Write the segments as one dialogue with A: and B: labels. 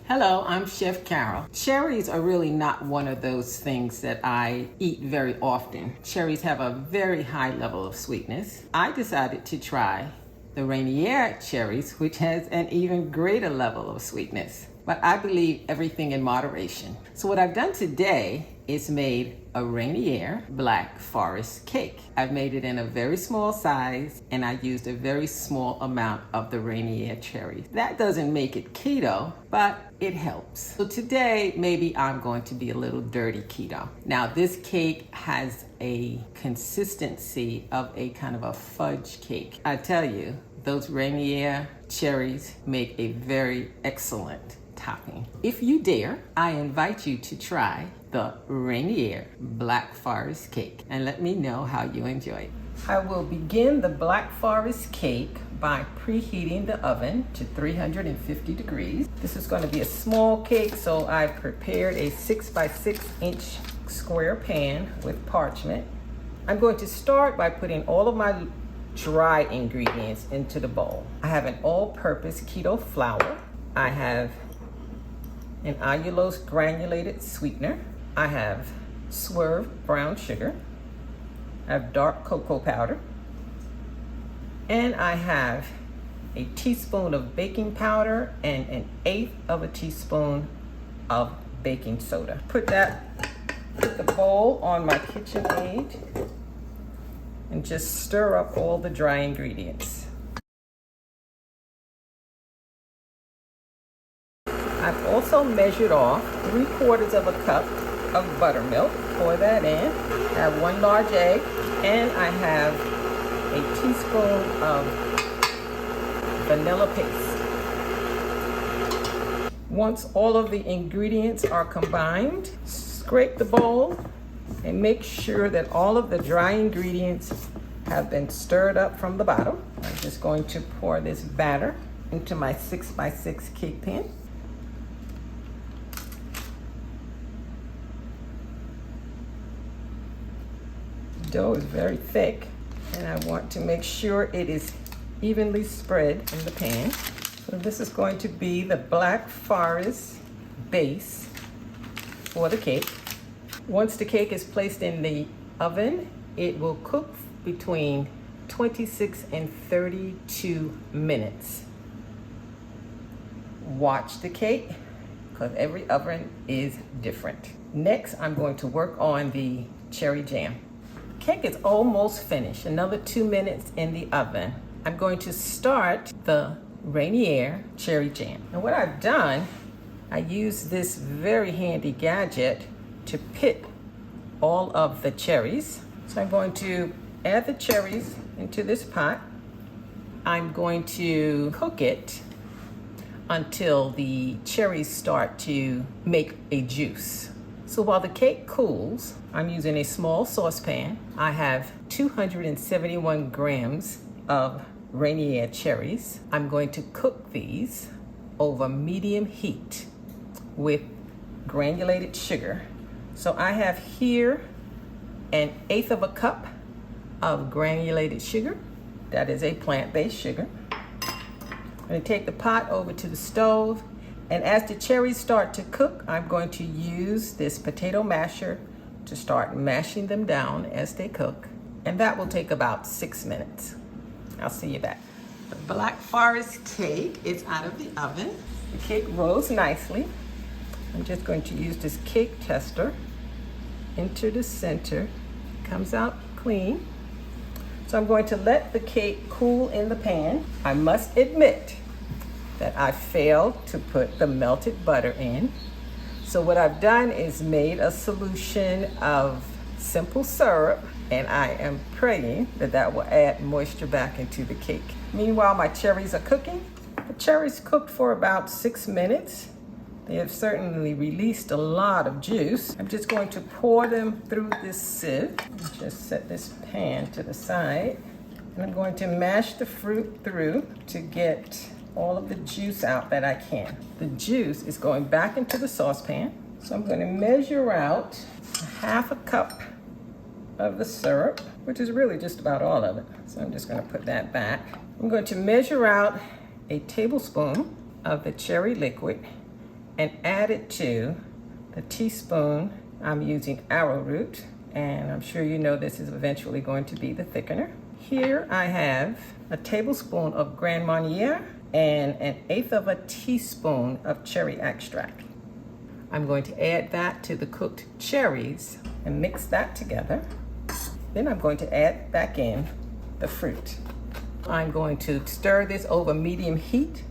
A: Hello, I'm Chef Carol. Cherries are really not one of those things that I eat very often. Cherries have a very high level of sweetness. I decided to try the Rainier cherries, which has an even greater level of sweetness. But I believe everything in moderation. So what I've done today is made a Rainier Black Forest cake. I've made it in a very small size and I used a very small amount of the Rainier cherries. That doesn't make it keto, but it helps. So today, maybe I'm going to be a little dirty keto. Now this cake has a consistency of a kind of a fudge cake. I tell you, those Rainier cherries make a very excellent topping. If you dare, I invite you to try the Rainier Black Forest cake and let me know how you enjoy it. I will begin the Black Forest cake by preheating the oven to 350 degrees. This is going to be a small cake, so I prepared a 6 by 6 inch square pan with parchment. I'm going to start by putting all of my dry ingredients into the bowl. I have an all-purpose keto flour. I have an allulose granulated sweetener. I have swerved brown sugar. I have dark cocoa powder. And I have a teaspoon of baking powder and 1/8 of a teaspoon of baking soda. Put the bowl on my KitchenAid and just stir up all the dry ingredients. I've also measured off 3/4 of a cup of buttermilk. Pour that in. I have 1 large egg and I have a teaspoon of vanilla paste. Once all of the ingredients are combined, scrape the bowl and make sure that all of the dry ingredients have been stirred up from the bottom. I'm just going to pour this batter into my 6 by 6 cake pan. The dough is very thick and I want to make sure it is evenly spread in the pan. So this is going to be the Black Forest base for the cake. Once the cake is placed in the oven, it will cook between 26 and 32 minutes. Watch the cake because every oven is different. Next, I'm going to work on the cherry jam. Cake is almost finished. Another 2 minutes in the oven. I'm going to start the Rainier cherry jam. And what I've done, I use this very handy gadget to pit all of the cherries. So I'm going to add the cherries into this pot. I'm going to cook it until the cherries start to make a juice. So while the cake cools, I'm using a small saucepan. I have 271 grams of Rainier cherries. I'm going to cook these over medium heat with granulated sugar. So I have here 1/8 of a cup of granulated sugar. That is a plant-based sugar. I'm going to take the pot over to the stove, and as the cherries start to cook, I'm going to use this potato masher to start mashing them down as they cook, and that will take about 6 minutes. I'll see you back. The Black Forest cake is out of the oven. The cake rose nicely. I'm just going to use this cake tester into the center. Comes out clean. So I'm going to let the cake cool in the pan. I must admit that I failed to put the melted butter in. So what I've done is made a solution of simple syrup, and I am praying that that will add moisture back into the cake. Meanwhile, my cherries are cooking. The cherries cooked for about 6 minutes. They have certainly released a lot of juice. I'm just going to pour them through this sieve. Just set this pan to the side. And I'm going to mash the fruit through to get all of the juice out that I can. The juice is going back into the saucepan. So I'm going to measure out 1/2 cup of the syrup, which is really just about all of it. So I'm just going to put that back. I'm going to measure out a tablespoon of the cherry liquid and add it to the teaspoon. I'm using arrowroot, and I'm sure you know this is eventually going to be the thickener. Here I have a tablespoon of Grand Marnier and 1/8 of a teaspoon of cherry extract. I'm going to add that to the cooked cherries and mix that together. Then I'm going to add back in the fruit. I'm going to stir this over medium heat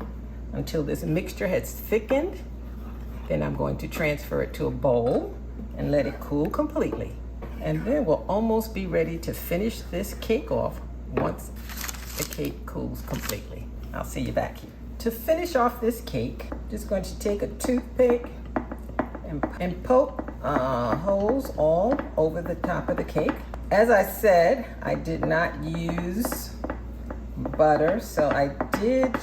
A: until this mixture has thickened. Then I'm going to transfer it to a bowl and let it cool completely. And then we'll almost be ready to finish this cake off once the cake cools completely. I'll see you back here. To finish off this cake, just going to take a toothpick and poke holes all over the top of the cake. As I said, I did not use butter, so I did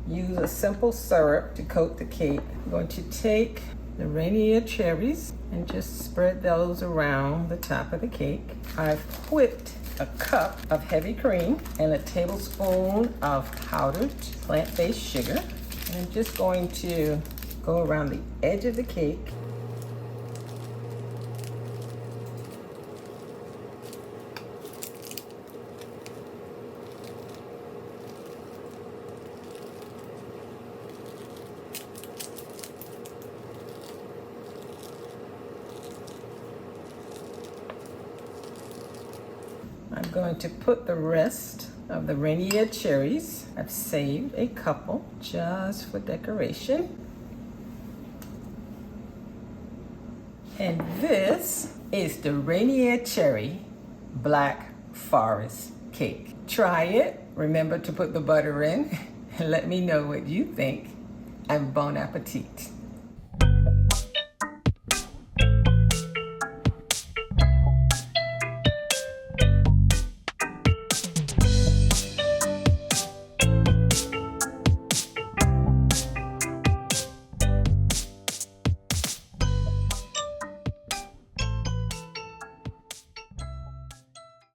A: use a simple syrup to coat the cake. I'm going to take the Rainier cherries and just spread those around the top of the cake. I've whipped a cup of heavy cream and a tablespoon of powdered plant-based sugar. And I'm just going to go around the edge of the cake. I'm going to put the rest of the Rainier cherries. I've saved a couple just for decoration. And this is the Rainier Cherry Black Forest Cake. Try it. Remember to put the butter in and let me know what you think. And bon appetit.